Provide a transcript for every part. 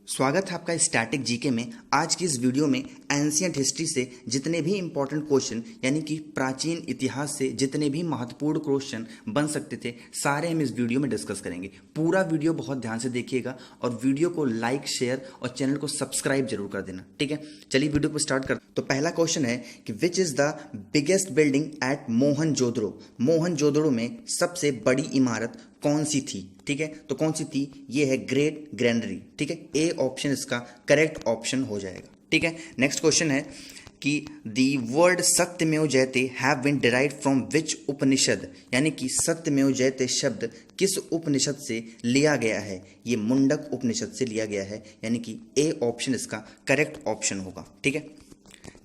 स्वागत है आपका स्टैटिक जीके में। आज की इस वीडियो में एंशियंट हिस्ट्री से जितने भी इंपॉर्टेंट क्वेश्चन यानी कि प्राचीन इतिहास से जितने भी महत्वपूर्ण क्वेश्चन बन सकते थे सारे हम इस वीडियो में डिस्कस करेंगे। पूरा वीडियो बहुत ध्यान से देखिएगा और वीडियो को लाइक, शेयर और चैनल को सब्सक्राइब जरूर कर देना, ठीक है। चलिए वीडियो को स्टार्ट कर। तो पहला क्वेश्चन है कि which is the biggest building at Mohenjodaro. Mohenjodaro में सबसे बड़ी इमारत कौन सी थी, ठीक है। तो कौन सी थी, ये है ग्रेट ग्रैंडरी, ठीक है। ए ऑप्शन इसका करेक्ट ऑप्शन हो जाएगा, ठीक है। नेक्स्ट क्वेश्चन है कि दी word Satyameva Jayate have been derived from which Upanishad, यानी कि सत्यमेव जयते शब्द किस उपनिषद से लिया गया है। ये मुंडक उपनिषद से लिया गया है, यानी कि ए ऑप्शन इसका करेक्ट ऑप्शन होगा, ठीक है।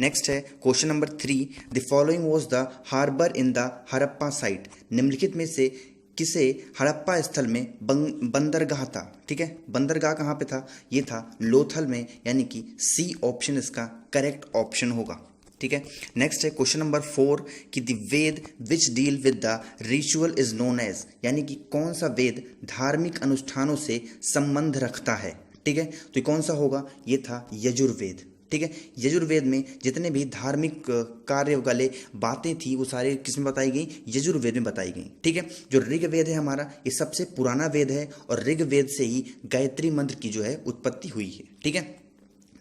नेक्स्ट है question number 3, the following was the harbour in the Harappa site. निम्नलिखित में से किसे हड़प्पा स्थल में बंदरगाह था, ठीक है। बंदरगाह कहाँ पे था, ये था लोथल में, यानी कि सी ऑप्शन इसका करेक्ट ऑप्शन होगा, ठीक है। नेक्स्ट है क्वेश्चन नंबर 4 कि the Veda which deal with the ritual is known as, यानी कि कौन सा वेद धार्मिक अनुष्ठानों से संबंध रखता है, ठीक है। तो ये कौन सा होगा, ये था यजुर्वेद, ठीक है। यजुर्वेद में जितने भी धार्मिक कार्य वाले बातें थी वो सारे किसमें बताई गई, यजुर्वेद में बताई गई, ठीक है। जो ऋग्वेद है हमारा, ये सबसे पुराना वेद है और ऋग्वेद से ही गायत्री मंत्र की जो है उत्पत्ति हुई है, ठीक है।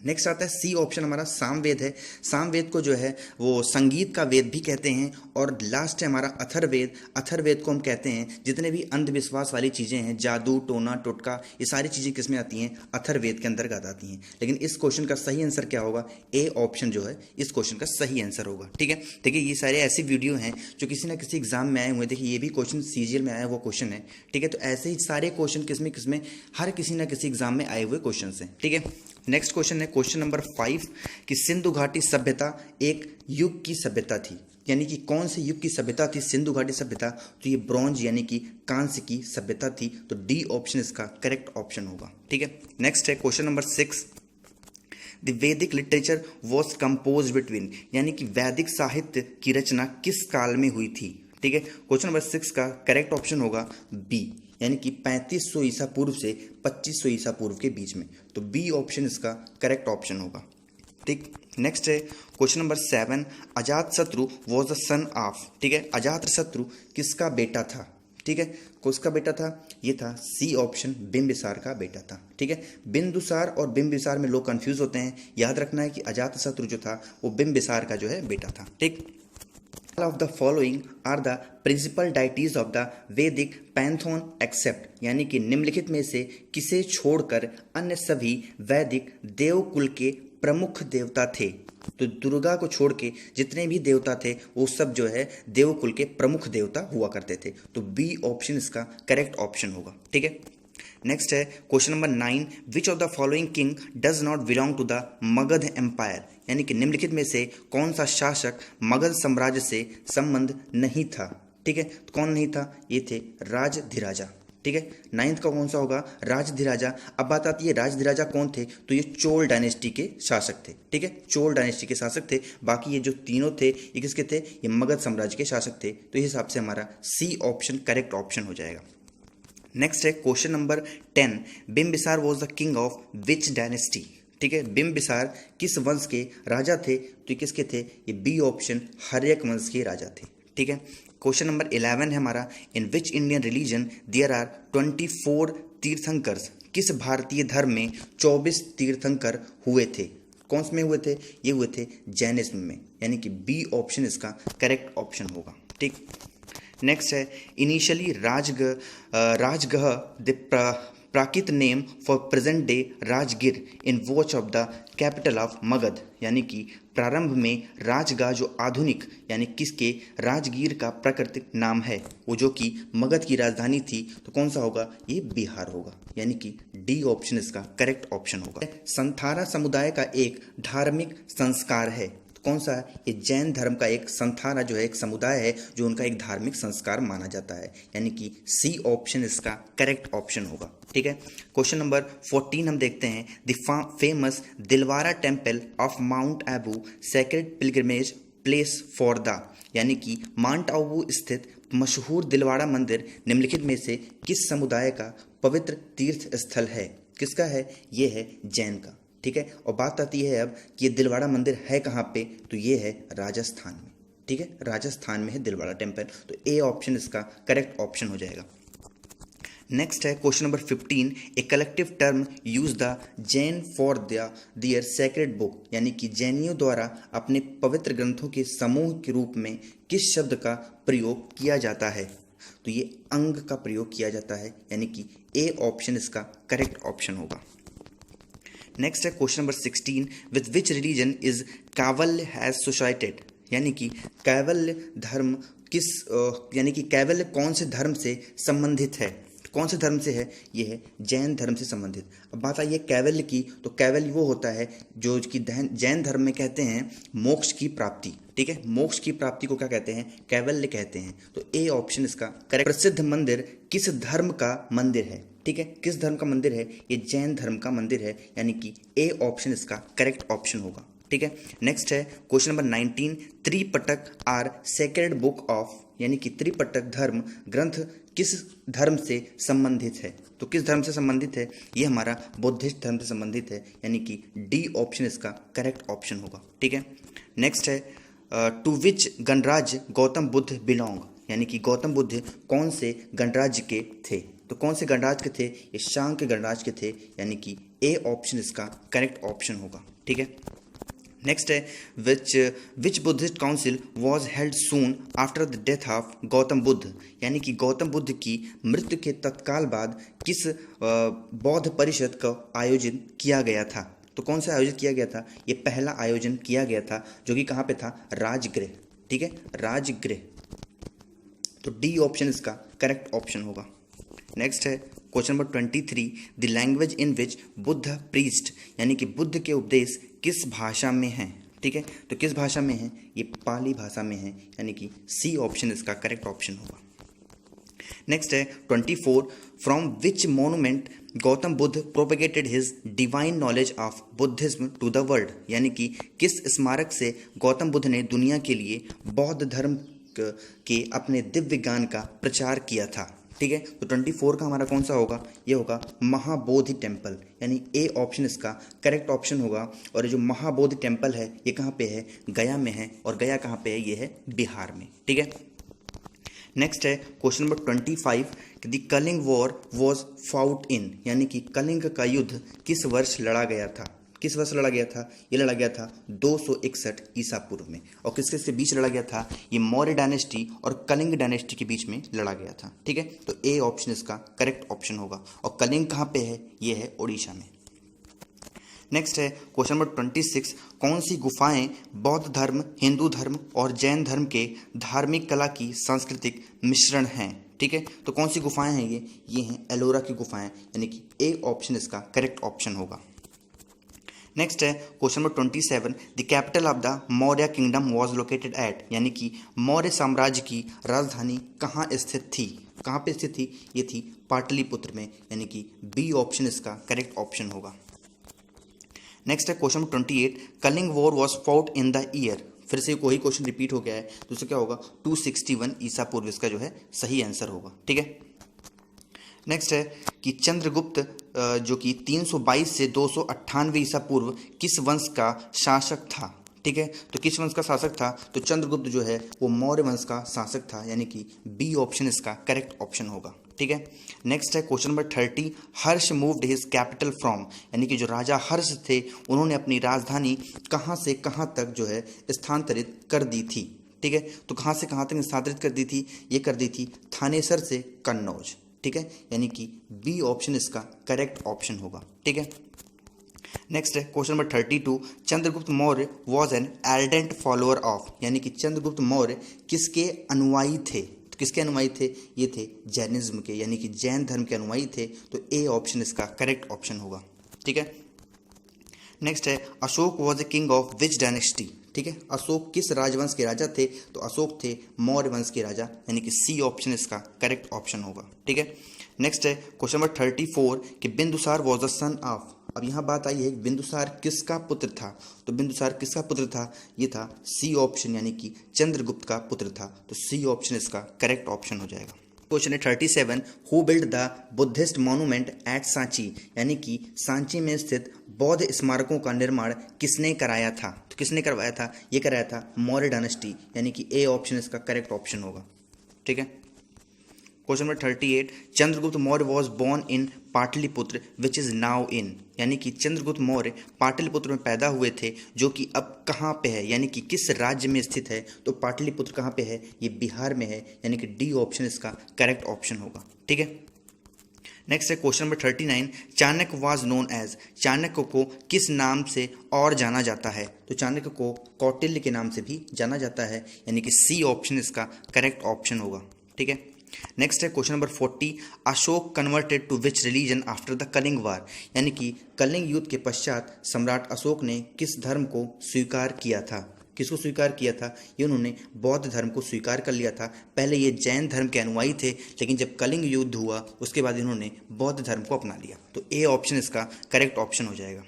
नेक्स्ट आता है सी ऑप्शन हमारा सामवेद है। सामवेद को जो है वो संगीत का वेद भी कहते हैं। और लास्ट है हमारा अथर्ववेद। अथर्ववेद को हम कहते हैं जितने भी अंधविश्वास वाली चीज़ें हैं, जादू टोना टोटका, ये सारी चीज़ें किसमें आती हैं, अथर्ववेद के अंतर्गत आती हैं। लेकिन इस क्वेश्चन का सही आंसर क्या होगा, ए ऑप्शन जो है इस क्वेश्चन का सही आंसर होगा, ठीक है। देखिए ये सारे ऐसी वीडियो हैं जो किसी ना किसी एग्जाम में आए हुए। देखिए ये भी क्वेश्चन सीजीएल में आया हुआ क्वेश्चन है, ठीक है। तो ऐसे ही सारे क्वेश्चन किसमें हर किसी ना किसी एग्जाम में आए हुए क्वेश्चन हैं, ठीक है। नेक्स्ट क्वेश्चन है क्वेश्चन नंबर 5 कि सिंधु घाटी सभ्यता एक युग की सभ्यता थी, यानी कि कौन से युग की सभ्यता थी सिंधु घाटी सभ्यता। तो ये ब्रॉन्ज यानी कि कांस्य की सभ्यता थी। तो डी ऑप्शन इसका करेक्ट ऑप्शन होगा, ठीक है। नेक्स्ट है क्वेश्चन नंबर 6, द वैदिक लिटरेचर वॉज कंपोज बिटवीन, यानी कि वैदिक साहित्य की रचना किस काल में हुई थी, ठीक है। क्वेश्चन नंबर 6 का करेक्ट ऑप्शन होगा बी, यानी कि 3500 ईसा पूर्व से 2500 ईसा पूर्व के बीच में। तो बी ऑप्शन इसका करेक्ट ऑप्शन होगा, ठीक। नेक्स्ट है क्वेश्चन नंबर 7, अजात शत्रु वॉज द सन ऑफ, ठीक है। अजात शत्रु किसका बेटा था, ठीक है। किसका बेटा था, ये था सी ऑप्शन बिंबिसार का बेटा था, ठीक है। बिंदुसार और बिंबिसार में लोग कंफ्यूज होते हैं। याद रखना है कि अजात शत्रु जो था वो बिंबिसार का जो है बेटा था, ठीक। All of the following are the principal deities of the Vedic pantheon except, यानी कि निम्नलिखित में से किसे छोड़कर अन्य सभी वैदिक देवकुल के प्रमुख देवता थे। तो दुर्गा को छोड़ के जितने भी देवता थे वो सब जो है देवकुल के प्रमुख देवता हुआ करते थे। तो बी ऑप्शन इसका करेक्ट ऑप्शन होगा, ठीक है। नेक्स्ट है question number 9, which of the following king does not belong to the Magadha empire, यानी कि निम्नलिखित में से कौन सा शासक मगध साम्राज्य से संबंध नहीं था, ठीक है। तो कौन नहीं था, ये थे राजधिराजा, ठीक है। 9th का कौन सा होगा, राजधिराजा। अब बात आती है राजधिराजा कौन थे, तो ये चोल डायनेस्टी के शासक थे, ठीक है। चोल डायनेस्टी के शासक थे। बाकी ये जो तीनों थे ये किसके थे, ये मगध साम्राज्य के शासक थे। तो इस हिसाब से हमारा सी ऑप्शन करेक्ट ऑप्शन हो जाएगा। नेक्स्ट है question number 10, Bimbisara was the king of which dynasty, ठीक है। बिंबिसार किस वंश के राजा थे, तो ये किसके थे, ये बी ऑप्शन हर्यक वंश के राजा थे, ठीक है। क्वेश्चन नंबर 11 है हमारा, in which Indian religion there are 24 तीर्थंकर्स, किस भारतीय धर्म में 24 तीर्थंकर हुए थे। कौन से में हुए थे, ये हुए थे जैनिज्म में, यानी कि बी ऑप्शन इसका करेक्ट ऑप्शन होगा, ठीक। नेक्स्ट है initially Rajagaha the Prakrit name for present day Rajgir in watch of the capital of Magadh, यानी कि प्रारंभ में राजगाह जो आधुनिक यानी किसके राजगीर का प्राकृतिक नाम है, वो जो कि मगध की राजधानी थी। तो कौन सा होगा, ये बिहार होगा, यानी कि डी ऑप्शन इसका करेक्ट ऑप्शन होगा। संथारा समुदाय का एक धार्मिक संस्कार है, कौन सा है, ये जैन धर्म का एक संथारा जो है एक समुदाय है जो उनका एक धार्मिक संस्कार माना जाता है, यानी कि सी ऑप्शन इसका करेक्ट ऑप्शन होगा, ठीक है। क्वेश्चन नंबर 14 हम देखते हैं, the famous Dilwara temple of mount Abu sacred pilgrimage place for the, यानी कि माउंट आबू स्थित मशहूर दिलवाड़ा मंदिर निम्नलिखित में से किस समुदाय का पवित्र तीर्थ स्थल है। किसका है? ये है जैन का। ठीक है, और बात आती है अब कि ये दिलवाड़ा मंदिर है कहाँ पे, तो ये है राजस्थान में। ठीक है, राजस्थान में है दिलवाड़ा टेम्पल, तो ए ऑप्शन इसका करेक्ट ऑप्शन हो जाएगा। नेक्स्ट है question number 15, a collective term use the Jain for their sacred book, यानी कि जैनियों द्वारा अपने पवित्र ग्रंथों के समूह के रूप में किस शब्द का प्रयोग किया जाता है? तो ये अंग का प्रयोग किया जाता है, यानी कि ए ऑप्शन इसका करेक्ट ऑप्शन होगा। नेक्स्ट है question number 16, with which religion is Kaivalya has associated, यानी कि कैवल्य धर्म किस यानी कि कैवल्य कौन से धर्म से संबंधित है? कौन से धर्म से है? ये है जैन धर्म से संबंधित। अब बात आई है कैवल्य की, तो कैवल्य वो होता है जो कि जैन धर्म में कहते हैं मोक्ष की प्राप्ति। ठीक है, मोक्ष की प्राप्ति को क्या कहते हैं? कैवल्य कहते हैं। तो ए ऑप्शन इसका करेक्ट। प्रसिद्ध मंदिर किस धर्म का मंदिर है? ठीक है, किस धर्म का मंदिर है? ये जैन धर्म का मंदिर है, यानी कि ए ऑप्शन इसका करेक्ट ऑप्शन होगा। ठीक है, नेक्स्ट है question number 19, Tripitaka are sacred book of, यानी कि त्रिपिटक धर्म ग्रंथ किस धर्म से संबंधित है? तो किस धर्म से संबंधित है? ये हमारा बौद्धिस्ट धर्म से संबंधित है, यानी कि डी ऑप्शन इसका करेक्ट ऑप्शन होगा। ठीक है, नेक्स्ट है टू विच गणराज्य गौतम बुद्ध बिलोंग, यानी कि गौतम बुद्ध कौन से गणराज्य के थे? तो कौन से गणराज्य के थे? ये शांग के गणराज्य के थे, यानी कि ए ऑप्शन इसका करेक्ट ऑप्शन होगा। ठीक है, नेक्स्ट है which Buddhist council was held soon after the death of Gautam Buddha, यानी कि गौतम बुद्ध की मृत्यु के तत्काल बाद किस बौद्ध परिषद का आयोजन किया गया था? तो कौन सा आयोजन किया गया था? ये पहला आयोजन किया गया था, जो कि कहाँ पे था? राजगृह। ठीक है, राजगृह। तो डी ऑप्शन इसका करेक्ट ऑप्शन होगा। नेक्स्ट है question number 23, the language in which Buddha preached, यानी कि बुद्ध के उपदेश किस भाषा में है? ठीक है, तो किस भाषा में है? ये पाली भाषा में है, यानी कि सी ऑप्शन इसका करेक्ट ऑप्शन होगा। नेक्स्ट है 24, from which monument Gautam Buddha propagated his divine knowledge of Buddhism to the world, यानी कि किस स्मारक से गौतम बुद्ध ने दुनिया के लिए बौद्ध धर्म के अपने दिव्य ज्ञान का प्रचार किया था? ठीक है, तो 24 का हमारा कौन सा होगा? ये होगा महाबोधि टेम्पल, यानी ए ऑप्शन इसका करेक्ट ऑप्शन होगा। और जो महाबोधि टेम्पल है ये कहाँ पे है? गया में है, और गया कहाँ पे है? ये है बिहार में। ठीक है, नेक्स्ट है question number 25, the Kalinga war was fought in, यानी कि कलिंग का युद्ध किस वर्ष लड़ा गया था? किस वर्ष लड़ा गया था? ये लड़ा गया था 261 ईसा पूर्व में। और किसके बीच लड़ा गया था? ये मौर्य डायनेस्टी और कलिंग डायनेस्टी के बीच में लड़ा गया था। ठीक है, तो ए ऑप्शन इसका करेक्ट ऑप्शन होगा। और कलिंग कहाँ पे है? ये है उड़ीसा में। नेक्स्ट है क्वेश्चन नंबर 26, कौन सी गुफाएं बौद्ध धर्म, हिंदू धर्म और जैन धर्म के धार्मिक कला की सांस्कृतिक मिश्रण हैं? ठीक है, तो कौन सी गुफाएं हैं ये हैं एलोरा की गुफाएं, यानी कि ए ऑप्शन इसका करेक्ट ऑप्शन होगा। नेक्स्ट है question number 27, the capital of the Maurya kingdom was located at, यानी कि मौर्य साम्राज्य की राजधानी कहाँ स्थित थी? कहाँ पे स्थित थी? ये थी पाटलिपुत्र में, यानी कि बी ऑप्शन इसका करेक्ट ऑप्शन होगा। नेक्स्ट है question number 28, Kalinga war was fought in the year, फिर से कोई क्वेश्चन रिपीट हो गया है, तो उससे क्या होगा? 261 ईसा पूर्व इसका जो है सही आंसर होगा। ठीक है, नेक्स्ट है कि चंद्रगुप्त जो कि 322 से 298 ईसा पूर्व किस वंश का शासक था? ठीक है, तो किस वंश का शासक था? तो चंद्रगुप्त जो है वो मौर्य वंश का शासक था, यानी कि बी ऑप्शन इसका करेक्ट ऑप्शन होगा। ठीक है, नेक्स्ट है question number 30, Harsh moved his capital from, यानी कि जो राजा हर्ष थे उन्होंने अपनी राजधानी कहाँ से कहाँ तक जो है स्थानांतरित कर दी थी? ठीक है, तो कहाँ से कहाँ तक स्थानांतरित कर दी थी? ये कर दी थी थानेसर से कन्नौज। ठीक है, यानी कि बी ऑप्शन इसका करेक्ट ऑप्शन होगा। ठीक है, नेक्स्ट है question number 32, Chandragupta Maurya was an ardent follower of, यानी कि चंद्रगुप्त मौर्य किसके अनुयायी थे? तो किसके अनुयायी थे? ये थे जैनिज्म के, यानी कि जैन धर्म के अनुयायी थे, तो ए ऑप्शन इसका करेक्ट ऑप्शन होगा। ठीक है, नेक्स्ट है Ashok was a king of which dynasty, ठीक है, अशोक किस राजवंश के राजा थे? तो अशोक थे मौर्य वंश के राजा, यानी कि सी ऑप्शन इसका करेक्ट ऑप्शन होगा। ठीक है, नेक्स्ट है क्वेश्चन नंबर 34 कि Bindusara was the son of, अब यहाँ बात आई है बिंदुसार किसका पुत्र था? तो बिंदुसार किसका पुत्र था? ये था सी ऑप्शन, यानी कि चंद्रगुप्त का पुत्र था, तो सी ऑप्शन इसका करेक्ट ऑप्शन हो जाएगा। क्वेश्चन है 37, who build the Buddhist monument at Sanchi, यानी कि सांची में स्थित बौद्ध स्मारकों का निर्माण किसने कराया था? तो किसने करवाया था? ये कराया था मौर्य डायनेस्टी, यानी कि ए ऑप्शन इसका करेक्ट ऑप्शन होगा। ठीक है। Question number 38, Chandragupta Maurya was born in Pataliputra which is now in, यानी कि चंद्रगुप्त मौर्य पाटलिपुत्र में पैदा हुए थे जो कि अब कहाँ पे है, यानी कि किस राज्य में स्थित है? तो पाटलिपुत्र कहाँ पे है? ये बिहार में है, यानी कि डी ऑप्शन इसका करेक्ट ऑप्शन होगा। ठीक है। नेक्स्ट है question number 39, Chanakya was known as, Chanakya को किस नाम से और जाना जाता है? तो चाणक्य को कौटिल्य के नाम से भी जाना जाता है, यानी कि सी ऑप्शन इसका करेक्ट ऑप्शन होगा। ठीक है। नेक्स्ट है question number 40, Ashoka converted to which religion after the Kalinga war, यानी कि कलिंग युद्ध के पश्चात सम्राट अशोक ने किस धर्म को स्वीकार किया था? किसको स्वीकार किया था? ये उन्होंने बौद्ध धर्म को स्वीकार कर लिया था। पहले ये जैन धर्म के अनुयायी थे, लेकिन जब कलिंग युद्ध हुआ उसके बाद इन्होंने बौद्ध धर्म को अपना लिया। तो ए ऑप्शन इसका करेक्ट ऑप्शन हो जाएगा।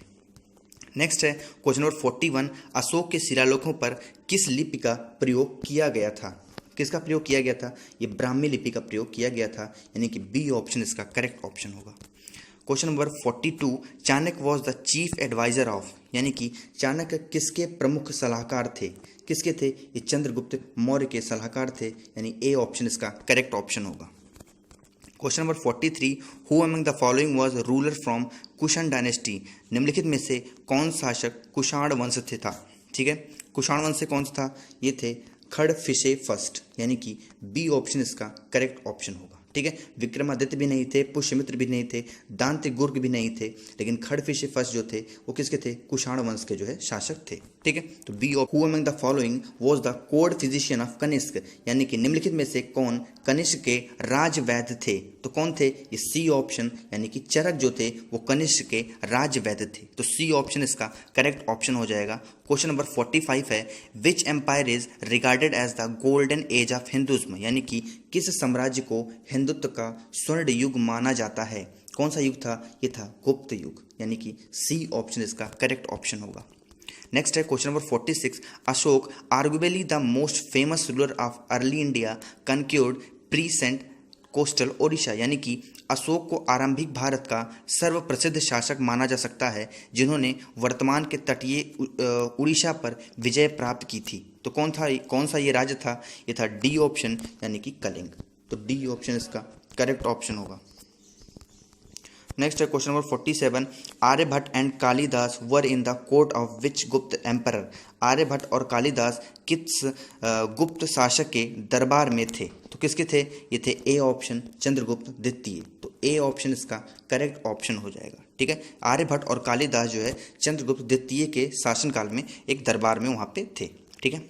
नेक्स्ट है क्वेश्चन नंबर 41, अशोक के शिलालेखों पर किस लिपि का प्रयोग किया गया था? किसका प्रयोग किया गया था? ये ब्राह्मी लिपि का प्रयोग किया गया था, यानी कि बी ऑप्शन इसका करेक्ट ऑप्शन होगा। Question number 42, Chanakya was the chief advisor of, यानी कि चाणक्य किसके प्रमुख सलाहकार थे? किसके थे? ये चंद्रगुप्त मौर्य के सलाहकार थे, यानी ए ऑप्शन इसका करेक्ट ऑप्शन होगा। Question number 43, who among the following was ruler from Kushan dynasty, निम्नलिखित में से कौन शासक कुषाण वंश से था? ठीक है। कुषाण वंश से कौन सा था? ये थे खड़फिशे फर्स्ट, यानी कि बी ऑप्शन इसका करेक्ट ऑप्शन होगा। ठीक है। विक्रमादित्य भी नहीं थे, पुष्यमित्र भी नहीं थे, दांत्यगुर्ग भी नहीं थे, लेकिन खड़फिशे फर्स्ट जो थे वो किसके थे? कुषाण वंश के जो है शासक थे। ठीक है। तो B of who among the following was the court physician of Kanishka, यानी कि निम्नलिखित में से कौन कनिष्क के राजवैद्य थे? तो कौन थे? ये सी ऑप्शन, यानी कि चरक जो थे वो कनिष्क के राजवैद्य थे। तो सी ऑप्शन इसका करेक्ट ऑप्शन हो जाएगा। क्वेश्चन नंबर 45 है, which empire is regarded as the golden age of Hinduism, यानी कि किस साम्राज्य को हिंदुत्व का स्वर्ण युग माना जाता है? कौन सा युग था? ये था गुप्त युग, यानी कि सी ऑप्शन इसका करेक्ट ऑप्शन होगा। नेक्स्ट है question number 46, Ashoka arguably the most famous ruler of early India conquered present coastal Odisha, यानी कि अशोक को आरंभिक भारत का सर्वप्रसिद्ध शासक माना जा सकता है जिन्होंने वर्तमान के तटीय उड़ीसा पर विजय प्राप्त की थी। तो कौन सा ये राज्य था? ये था डी ऑप्शन, यानी कि कलिंग। तो डी ऑप्शन इसका करेक्ट ऑप्शन होगा। नेक्स्ट है question number 47, Aryabhatta and Kalidasa were in the court of which Gupta emperor, Aryabhata और कालिदास किस गुप्त शासक के दरबार में थे? तो किसके थे? ये थे ए ऑप्शन चंद्रगुप्त द्वितीय। तो ए ऑप्शन इसका करेक्ट ऑप्शन हो जाएगा। ठीक है। आर्यभट्ट और कालिदास जो है चंद्रगुप्त द्वितीय के शासनकाल में एक दरबार में वहाँ पे थे। ठीक है।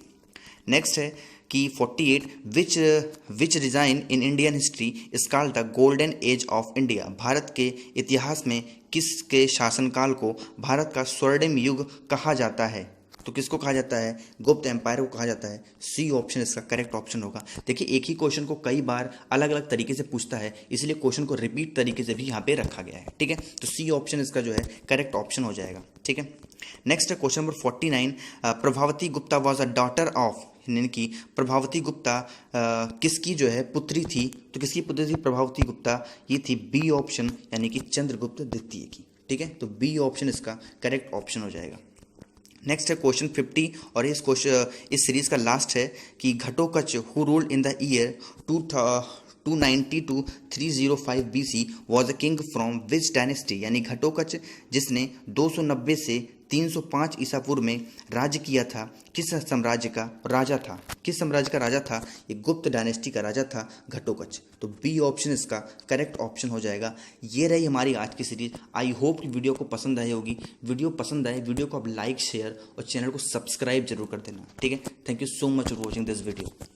नेक्स्ट है कि 48, which design in Indian history is called the golden age of India, Bharat के इतिहास में किसके शासनकाल को भारत का स्वर्णिम युग कहा जाता है? तो किसको कहा जाता है? गुप्त एम्पायर को कहा जाता है। सी ऑप्शन इसका करेक्ट ऑप्शन होगा। देखिए एक ही क्वेश्चन को कई बार अलग अलग तरीके से पूछता है, इसलिए क्वेश्चन को रिपीट तरीके से भी यहाँ पे रखा गया है। ठीक है। तो सी ऑप्शन इसका जो है करेक्ट ऑप्शन हो जाएगा। ठीक है। नेक्स्ट है question number 49, Prabhavati Gupta was a daughter of, यानी कि प्रभावती गुप्ता किसकी जो है पुत्री थी? तो किसकी पुत्री थी प्रभावती गुप्ता? ये थी बी ऑप्शन, यानी कि चंद्रगुप्त द्वितीय की। ठीक है। तो बी ऑप्शन इसका करेक्ट ऑप्शन हो जाएगा। नेक्स्ट है क्वेश्चन 50 और इस सीरीज का लास्ट है कि Ghatotkacha who ruled in the year 290 to 305 BC was a king from which dynasty, यानी घटोत्कच जिसने 290 से 305 ईसा पूर्व में राज्य किया था, किस साम्राज्य का राजा था? किस साम्राज्य का राजा था? ये गुप्त डायनेस्टी का राजा था घटोत्कच। तो बी ऑप्शन इसका करेक्ट ऑप्शन हो जाएगा। ये रही हमारी आज की सीरीज। आई होप कि वीडियो को पसंद आई होगी। वीडियो पसंद आए वीडियो को आप लाइक शेयर और चैनल को सब्सक्राइब जरूर कर देना। ठीक है। Thank you so much for watching this video.